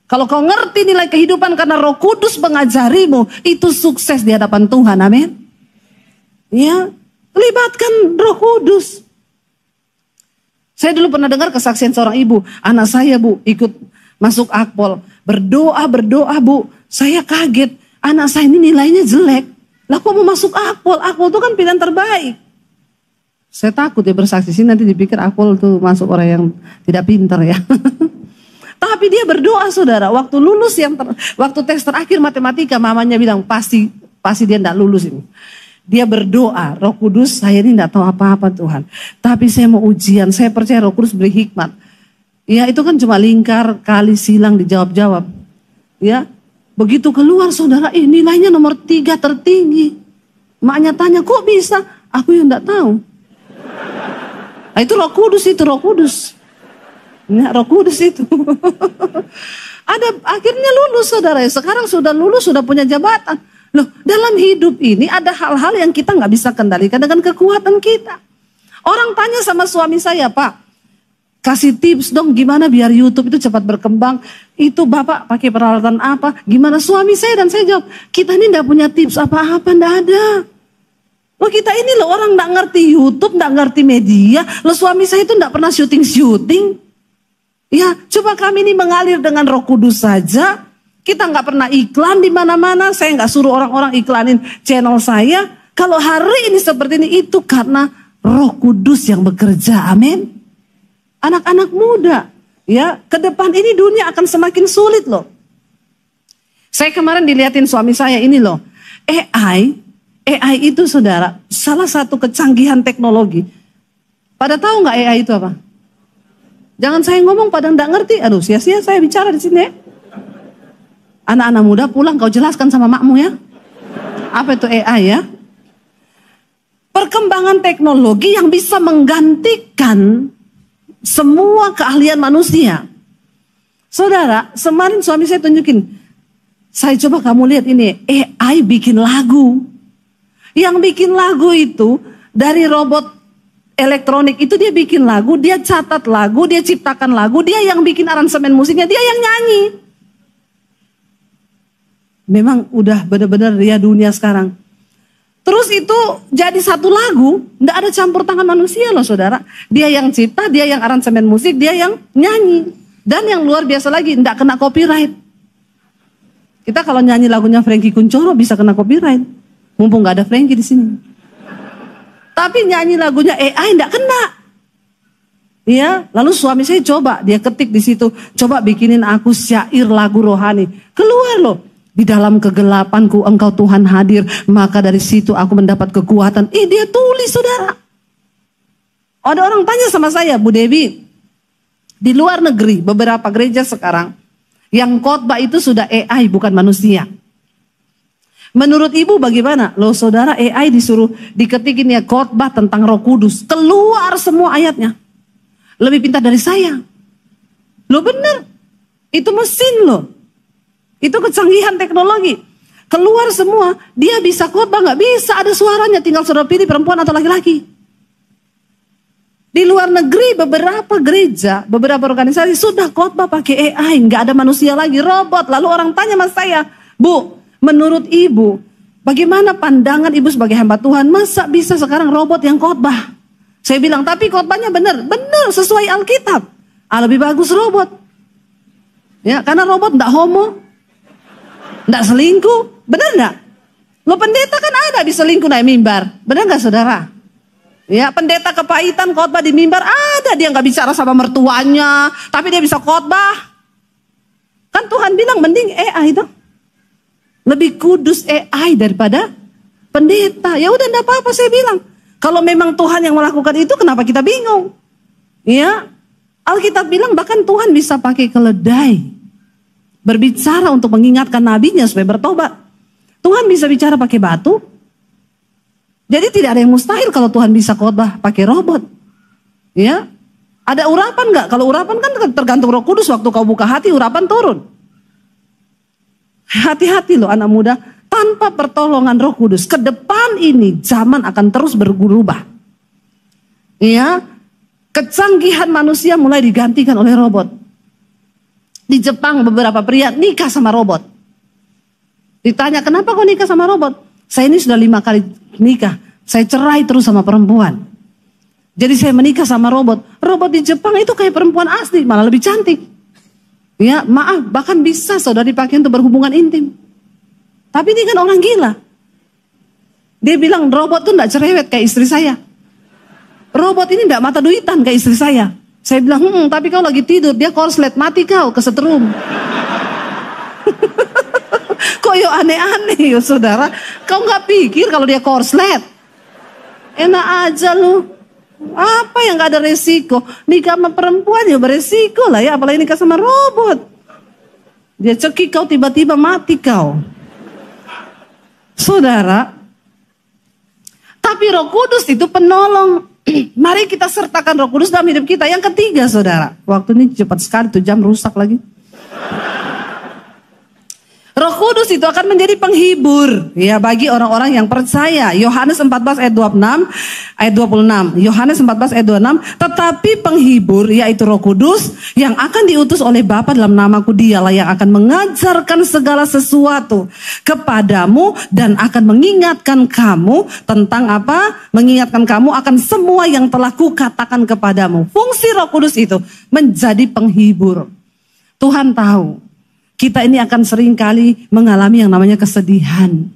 Kalau kau ngerti nilai kehidupan karena Roh Kudus mengajarimu, itu sukses di hadapan Tuhan, amin. Ya, libatkan Roh Kudus. Saya dulu pernah dengar kesaksian seorang ibu, anak saya bu ikut masuk akpol, berdoa bu, saya kaget, anak saya ini nilainya jelek, lah kok mau masuk akpol itu kan pilihan terbaik. Saya takut ya bersaksi sini nanti dipikir akpol tuh masuk orang yang tidak pintar ya. Tapi dia berdoa saudara, waktu lulus waktu tes terakhir matematika, mamanya bilang pasti dia tidak lulus ini. Dia berdoa, Roh Kudus saya ini tidak tahu apa-apa Tuhan. Tapi saya mau ujian, saya percaya Roh Kudus beri hikmat. Ya itu kan cuma lingkar, kali, silang, dijawab-jawab. Ya, begitu keluar saudara, nilainya nomor 3 tertinggi. Maknya tanya, kok bisa? Aku yang tidak tahu. Nah, itu Roh Kudus, Roh Kudus. Nah, Roh Kudus itu. Akhirnya lulus saudara. Sekarang sudah lulus, sudah punya jabatan. Loh, dalam hidup ini ada hal-hal yang kita nggak bisa kendalikan dengan kekuatan kita. Orang tanya sama suami saya, Pak, kasih tips dong gimana biar YouTube itu cepat berkembang. Itu Bapak pakai peralatan apa? Gimana suami saya dan saya jawab, kita ini nggak punya tips apa-apa, nggak ada. Loh kita ini loh orang nggak ngerti YouTube, nggak ngerti media. Loh suami saya itu nggak pernah syuting. Ya, coba kami ini mengalir dengan Roh Kudus saja. Kita nggak pernah iklan di mana-mana. Saya nggak suruh orang-orang iklanin channel saya. Kalau hari ini seperti ini itu karena Roh Kudus yang bekerja. Amin. Anak-anak muda, ya, ke depan ini dunia akan semakin sulit loh. Saya kemarin dilihatin suami saya ini loh. AI itu saudara, salah satu kecanggihan teknologi. Pada tahu nggak AI itu apa? Jangan saya ngomong pada nggak ngerti. Aduh, sia-sia saya bicara di sini. Anak-anak muda pulang kau jelaskan sama makmu ya. Apa itu AI ya? Perkembangan teknologi yang bisa menggantikan semua keahlian manusia. Saudara, kemarin suami saya tunjukin. Saya coba kamu lihat ini, AI bikin lagu. Yang bikin lagu itu dari robot elektronik itu dia bikin lagu, dia catat lagu, dia ciptakan lagu, dia yang bikin aransemen musiknya, dia yang nyanyi. Memang udah benar-benar ya dunia sekarang. Terus itu jadi satu lagu, nggak ada campur tangan manusia loh saudara. Dia yang cipta, dia yang aransemen musik, dia yang nyanyi. Dan yang luar biasa lagi, nggak kena copyright. Kita kalau nyanyi lagunya Frankie Kuncoro bisa kena copyright. Mumpung nggak ada Frankie di sini. Tapi nyanyi lagunya AI enggak kena. Ya, lalu suami saya coba, dia ketik di situ, coba bikinin aku syair lagu rohani. Keluar loh. Di dalam kegelapanku engkau Tuhan hadir, maka dari situ aku mendapat kekuatan. Dia tulis saudara. Ada orang tanya sama saya, Bu Dewi, di luar negeri beberapa gereja sekarang yang khotbah itu sudah AI bukan manusia. Menurut ibu bagaimana? Loh saudara, AI disuruh diketikin ya khotbah tentang Roh Kudus, keluar semua ayatnya. Lebih pintar dari saya. Loh bener, itu mesin loh. Itu kecanggihan teknologi. Keluar semua, dia bisa khotbah nggak bisa ada suaranya, tinggal saudara pilih perempuan atau laki-laki. Di luar negeri beberapa gereja, beberapa organisasi sudah khotbah pakai AI, nggak ada manusia lagi, robot. Lalu orang tanya sama saya, Bu, menurut ibu, bagaimana pandangan ibu sebagai hamba Tuhan? Masa bisa sekarang robot yang khotbah? Saya bilang, tapi khotbahnya benar sesuai Alkitab. Lebih bagus robot. Ya, karena robot nggak homo, nggak selingkuh, benar nggak? Lo pendeta kan ada bisa selingkuh naik mimbar, benar nggak saudara? Ya, pendeta kepahitan khotbah di mimbar ada, dia nggak bicara sama mertuanya, tapi dia bisa khotbah. Kan Tuhan bilang mending AI itu lebih kudus AI daripada pendeta. Ya udah enggak apa-apa saya bilang. Kalau memang Tuhan yang melakukan itu kenapa kita bingung? Ya, Alkitab bilang bahkan Tuhan bisa pakai keledai berbicara untuk mengingatkan nabinya supaya bertobat. Tuhan bisa bicara pakai batu. Jadi tidak ada yang mustahil kalau Tuhan bisa khotbah pakai robot. Ya, ada urapan nggak? Kalau urapan kan tergantung Roh Kudus. Waktu kau buka hati, urapan turun. Hati-hati loh anak muda. Tanpa pertolongan Roh Kudus, ke depan ini zaman akan terus berubah. Ya, kecanggihan manusia mulai digantikan oleh robot. Di Jepang beberapa pria nikah sama robot. Ditanya kenapa kau nikah sama robot? Saya ini sudah 5 kali nikah. Saya cerai terus sama perempuan. Jadi saya menikah sama robot. Robot di Jepang itu kayak perempuan asli, malah lebih cantik. Ya, maaf, bahkan bisa saudara dipakai untuk berhubungan intim. Tapi ini kan orang gila. Dia bilang robot tuh enggak cerewet kayak istri saya. Robot ini enggak mata duitan kayak istri saya. Saya bilang, tapi kau lagi tidur, dia korslet, mati kau, kesetrum. Kok yo aneh-aneh yo saudara. Kau nggak pikir kalau dia korslet? Enak aja lu. Apa yang gak ada resiko? Nikah sama perempuan ya beresiko lah ya. Apalagi nikah sama robot. Dia cekik kau tiba-tiba mati kau. Saudara. Tapi Roh Kudus itu penolong. Mari kita sertakan Roh Kudus dalam hidup kita. Yang ketiga saudara. Waktu ini cepat sekali tuh jam rusak lagi. Roh Kudus itu akan menjadi penghibur ya bagi orang-orang yang percaya. Yohanes 14 ayat 26. Yohanes 14 ayat 26. Tetapi penghibur yaitu Roh Kudus yang akan diutus oleh Bapa dalam namaku, dialah yang akan mengajarkan segala sesuatu kepadamu dan akan mengingatkan kamu tentang apa? Mengingatkan kamu akan semua yang telah kukatakan kepadamu. Fungsi Roh Kudus itu menjadi penghibur. Tuhan tahu kita ini akan seringkali mengalami yang namanya kesedihan.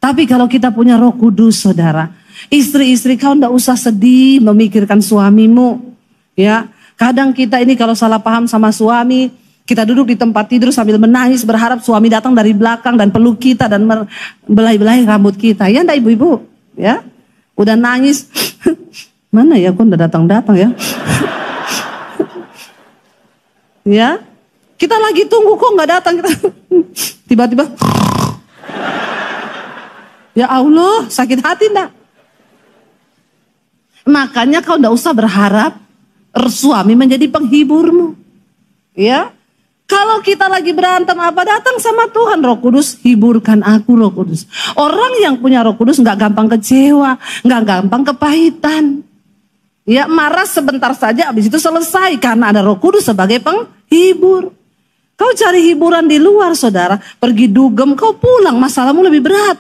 Tapi kalau kita punya Roh Kudus saudara, istri-istri kau ndak usah sedih memikirkan suamimu. Ya, kadang kita ini kalau salah paham sama suami, kita duduk di tempat tidur sambil menangis berharap suami datang dari belakang dan peluk kita dan belai-belai rambut kita. Ya ndak ibu-ibu? Ya, udah nangis. Mana ya, kok ndak datang-datang ya? Ya. Kita lagi tunggu kok nggak datang, kita tiba-tiba, ya Allah sakit hati enggak? Makanya kau nggak usah berharap suami menjadi penghiburmu, ya. Kalau kita lagi berantem apa, datang sama Tuhan, Roh Kudus hiburkan aku Roh Kudus. Orang yang punya Roh Kudus nggak gampang kecewa, nggak gampang kepahitan, ya marah sebentar saja, habis itu selesai karena ada Roh Kudus sebagai penghibur. Kau cari hiburan di luar saudara, pergi dugem, kau pulang masalahmu lebih berat.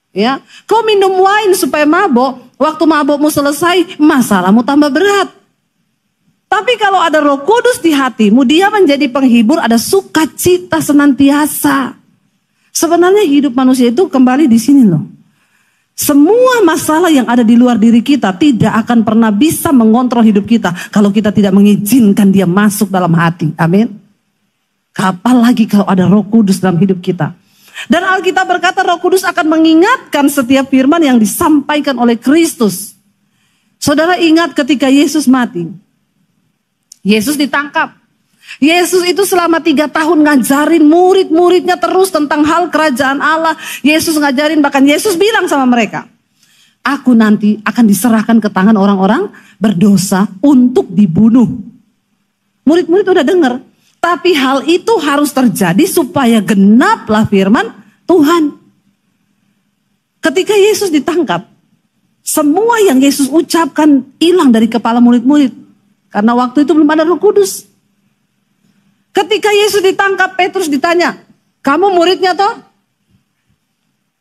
Ya, kau minum wine supaya mabok, waktu mabokmu selesai masalahmu tambah berat. Tapi kalau ada Roh Kudus di hatimu, dia menjadi penghibur, ada sukacita senantiasa. Sebenarnya hidup manusia itu kembali di sini loh. Semua masalah yang ada di luar diri kita tidak akan pernah bisa mengontrol hidup kita kalau kita tidak mengizinkan dia masuk dalam hati. Amin. Apalagi kalau ada Roh Kudus dalam hidup kita. Dan Alkitab berkata Roh Kudus akan mengingatkan setiap firman yang disampaikan oleh Kristus. Saudara ingat ketika Yesus mati. Yesus ditangkap. Yesus itu selama 3 tahun ngajarin murid-muridnya terus tentang hal kerajaan Allah. Yesus ngajarin, bahkan Yesus bilang sama mereka, aku nanti akan diserahkan ke tangan orang-orang berdosa untuk dibunuh. Murid-murid udah dengar. Tapi hal itu harus terjadi supaya genaplah firman Tuhan. Ketika Yesus ditangkap, semua yang Yesus ucapkan hilang dari kepala murid-murid. Karena waktu itu belum ada Roh Kudus. Ketika Yesus ditangkap, Petrus ditanya, kamu muridnya toh?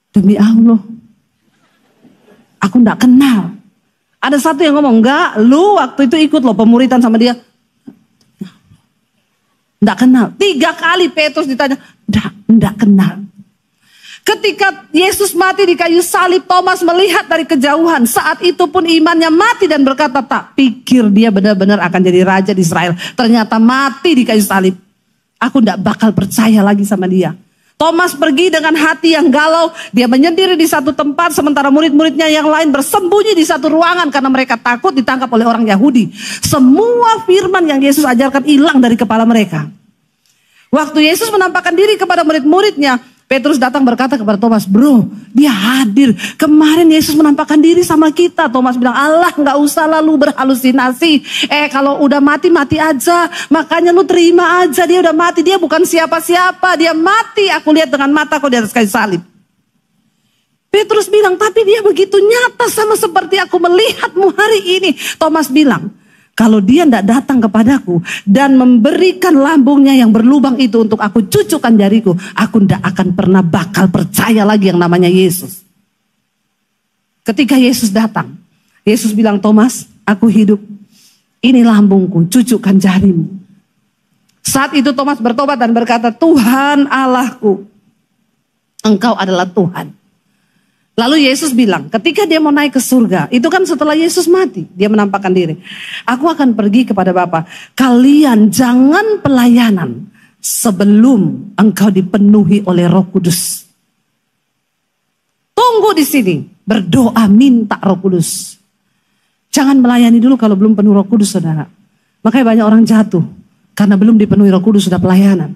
Demi Allah, aku enggak kenal. Ada satu yang ngomong, enggak, lu waktu itu ikut loh pemuridan sama dia. Enggak kenal. 3 kali Petrus ditanya, enggak kenal. Ketika Yesus mati di kayu salib, Thomas melihat dari kejauhan. Saat itu pun imannya mati dan berkata, tak pikir dia benar-benar akan jadi raja di Israel. Ternyata mati di kayu salib. Aku enggak bakal percaya lagi sama dia. Thomas pergi dengan hati yang galau. Dia menyendiri di satu tempat, sementara murid-muridnya yang lain bersembunyi di satu ruangan karena mereka takut ditangkap oleh orang Yahudi. Semua firman yang Yesus ajarkan hilang dari kepala mereka. Waktu Yesus menampakkan diri kepada murid-muridnya, Petrus datang berkata kepada Thomas, bro, dia hadir. Kemarin Yesus menampakkan diri sama kita. Thomas bilang, Allah gak usah lalu berhalusinasi. Kalau udah mati, mati aja. Makanya lu terima aja, dia udah mati. Dia bukan siapa-siapa, dia mati. Aku lihat dengan mataku di atas kayu salib. Petrus bilang, tapi dia begitu nyata sama seperti aku melihatmu hari ini. Thomas bilang, kalau dia tidak datang kepadaku dan memberikan lambungnya yang berlubang itu untuk aku cucukkan jariku, aku tidak akan pernah bakal percaya lagi yang namanya Yesus. Ketika Yesus datang, Yesus bilang, Thomas, aku hidup. Ini lambungku, cucukkan jarimu. Saat itu Thomas bertobat dan berkata, Tuhan Allahku, Engkau adalah Tuhan. Lalu Yesus bilang, ketika dia mau naik ke surga, itu kan setelah Yesus mati, dia menampakkan diri. Aku akan pergi kepada Bapa. Kalian jangan pelayanan sebelum engkau dipenuhi oleh Roh Kudus. Tunggu di sini, berdoa minta Roh Kudus. Jangan melayani dulu kalau belum penuh Roh Kudus, saudara. Makanya banyak orang jatuh karena belum dipenuhi Roh Kudus sudah pelayanan.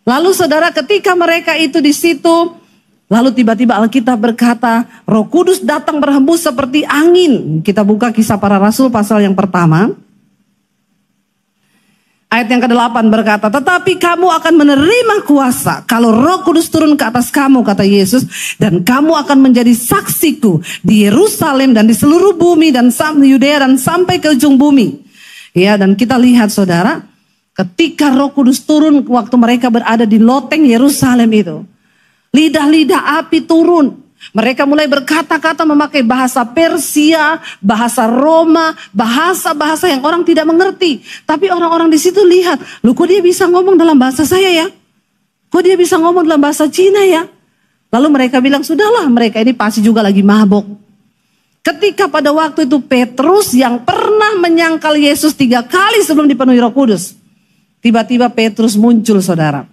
Lalu saudara, ketika mereka itu di situ, lalu tiba-tiba Alkitab berkata, Roh Kudus datang berhembus seperti angin. Kita buka Kisah Para Rasul pasal yang pertama. Ayat yang ke-8 berkata, tetapi kamu akan menerima kuasa kalau Roh Kudus turun ke atas kamu, kata Yesus. Dan kamu akan menjadi saksiku di Yerusalem dan di seluruh bumi dan Yudea dan sampai ke ujung bumi. Ya, dan kita lihat saudara, ketika Roh Kudus turun waktu mereka berada di loteng Yerusalem itu, lidah-lidah api turun. Mereka mulai berkata-kata memakai bahasa Persia, bahasa Roma, bahasa-bahasa yang orang tidak mengerti. Tapi orang-orang di situ lihat, loh kok dia bisa ngomong dalam bahasa saya ya? Kok dia bisa ngomong dalam bahasa Cina ya? Lalu mereka bilang, sudahlah, mereka ini pasti juga lagi mabok. Ketika pada waktu itu Petrus yang pernah menyangkal Yesus 3 kali sebelum dipenuhi Roh Kudus, tiba-tiba Petrus muncul, saudara.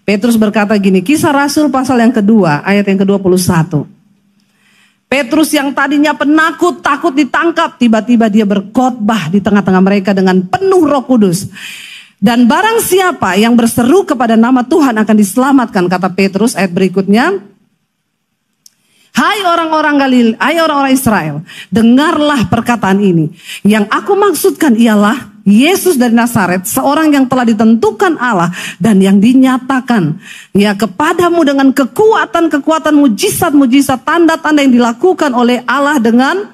Petrus berkata gini, Kisah Rasul pasal yang kedua, ayat yang ke-21. Petrus yang tadinya penakut, takut ditangkap, tiba-tiba dia berkhotbah di tengah-tengah mereka dengan penuh Roh Kudus. Dan barang siapa yang berseru kepada nama Tuhan akan diselamatkan, kata Petrus. Ayat berikutnya, hai orang-orang Israel, dengarlah perkataan ini. Yang aku maksudkan ialah Yesus dari Nazaret, seorang yang telah ditentukan Allah dan yang dinyatakan ya kepadamu dengan kekuatan-kekuatan, mujizat-mujizat, tanda-tanda yang dilakukan oleh Allah dengan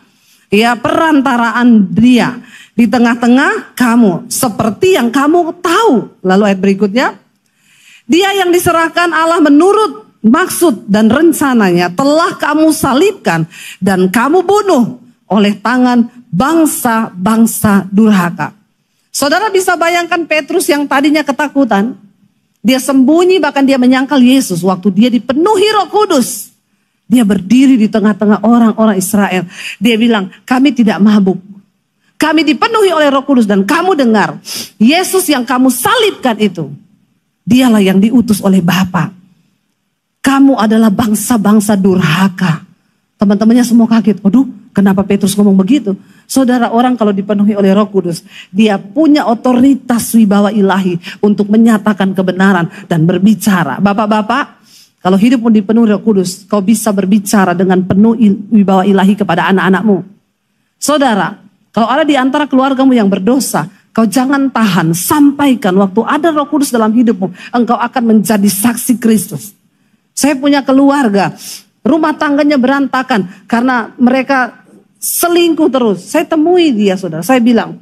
ya perantaraan dia di tengah-tengah kamu, seperti yang kamu tahu. Lalu ayat berikutnya, dia yang diserahkan Allah menurut maksud dan rencananya telah kamu salibkan dan kamu bunuh oleh tangan bangsa-bangsa durhaka. Saudara bisa bayangkan Petrus yang tadinya ketakutan, dia sembunyi, bahkan dia menyangkal Yesus. Waktu dia dipenuhi Roh Kudus, dia berdiri di tengah-tengah orang-orang Israel. Dia bilang, kami tidak mabuk, kami dipenuhi oleh Roh Kudus. Dan kamu dengar, Yesus yang kamu salibkan itu Dialah yang diutus oleh Bapa. Kamu adalah bangsa-bangsa durhaka. Teman-temannya semua kaget. Waduh, kenapa Petrus ngomong begitu? Saudara, orang kalau dipenuhi oleh Roh Kudus, dia punya otoritas wibawa ilahi untuk menyatakan kebenaran dan berbicara. Bapak-bapak, kalau hidupmu dipenuhi Roh Kudus, kau bisa berbicara dengan penuh wibawa ilahi kepada anak-anakmu. Saudara, kalau ada di antara keluargamu yang berdosa, kau jangan tahan, sampaikan. Waktu ada Roh Kudus dalam hidupmu, engkau akan menjadi saksi Kristus. Saya punya keluarga, rumah tangganya berantakan karena mereka selingkuh terus. Saya temui dia, saudara. Saya bilang,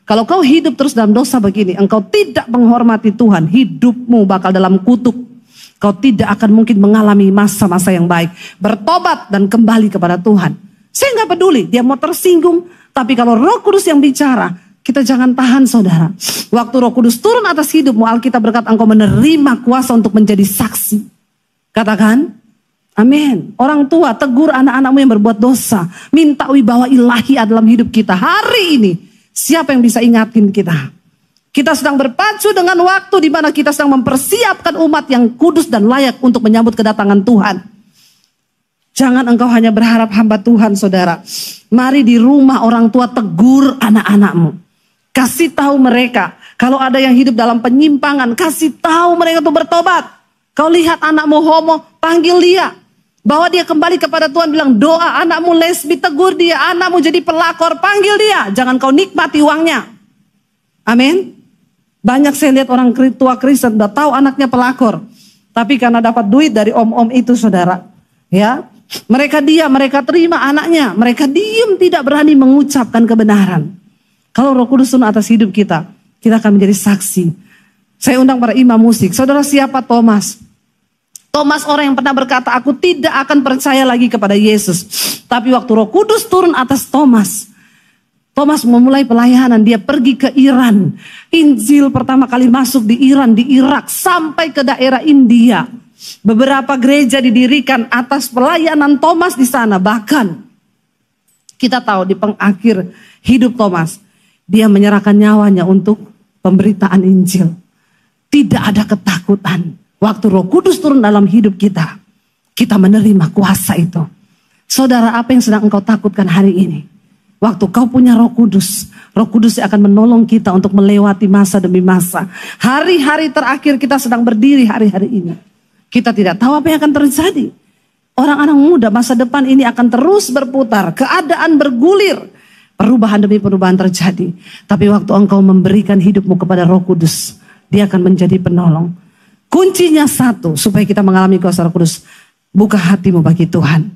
kalau kau hidup terus dalam dosa begini, engkau tidak menghormati Tuhan, hidupmu bakal dalam kutuk. Kau tidak akan mungkin mengalami masa-masa yang baik. Bertobat dan kembali kepada Tuhan. Saya nggak peduli, dia mau tersinggung. Tapi kalau Roh Kudus yang bicara, kita jangan tahan, saudara. Waktu Roh Kudus turun atas hidupmu, Alkitab berkata engkau menerima kuasa untuk menjadi saksi. Katakan, amin. Orang tua tegur anak-anakmu yang berbuat dosa. Minta wibawa ilahi dalam hidup kita. Hari ini, siapa yang bisa ingatin kita? Kita sedang berpacu dengan waktu di mana kita sedang mempersiapkan umat yang kudus dan layak untuk menyambut kedatangan Tuhan. Jangan engkau hanya berharap hamba Tuhan, saudara. Mari di rumah orang tua tegur anak-anakmu. Kasih tahu mereka, kalau ada yang hidup dalam penyimpangan, kasih tahu mereka untuk bertobat. Kau lihat anakmu homo, panggil dia. Bawa dia kembali kepada Tuhan, bilang doa. Anakmu lesbi, tegur dia. Anakmu jadi pelakor, panggil dia. Jangan kau nikmati uangnya. Amin. Banyak saya lihat orang tua Kristen udah tahu anaknya pelakor. Tapi karena dapat duit dari om-om itu, saudara. Ya, mereka diam, mereka terima anaknya. Mereka diam, tidak berani mengucapkan kebenaran. Kalau Roh Kudus turun atas hidup kita, kita akan menjadi saksi. Saya undang para imam musik. Saudara, siapa Thomas? Thomas orang yang pernah berkata, aku tidak akan percaya lagi kepada Yesus. Tapi waktu Roh Kudus turun atas Thomas, Thomas memulai pelayanan. Dia pergi ke Iran. Injil pertama kali masuk di Iran, di Irak, sampai ke daerah India. Beberapa gereja didirikan atas pelayanan Thomas di sana. Bahkan kita tahu di pengakhir hidup Thomas, dia menyerahkan nyawanya untuk pemberitaan Injil. Tidak ada ketakutan. Waktu Roh Kudus turun dalam hidup kita, kita menerima kuasa itu. Saudara, apa yang sedang engkau takutkan hari ini? Waktu kau punya Roh Kudus akan menolong kita untuk melewati masa demi masa. Hari-hari terakhir kita sedang berdiri hari-hari ini. Kita tidak tahu apa yang akan terjadi. Orang-orang muda masa depan ini akan terus berputar. Keadaan bergulir. Perubahan demi perubahan terjadi. Tapi waktu engkau memberikan hidupmu kepada Roh Kudus, dia akan menjadi penolong. Kuncinya satu, supaya kita mengalami kuasa Roh Kudus. Buka hatimu bagi Tuhan.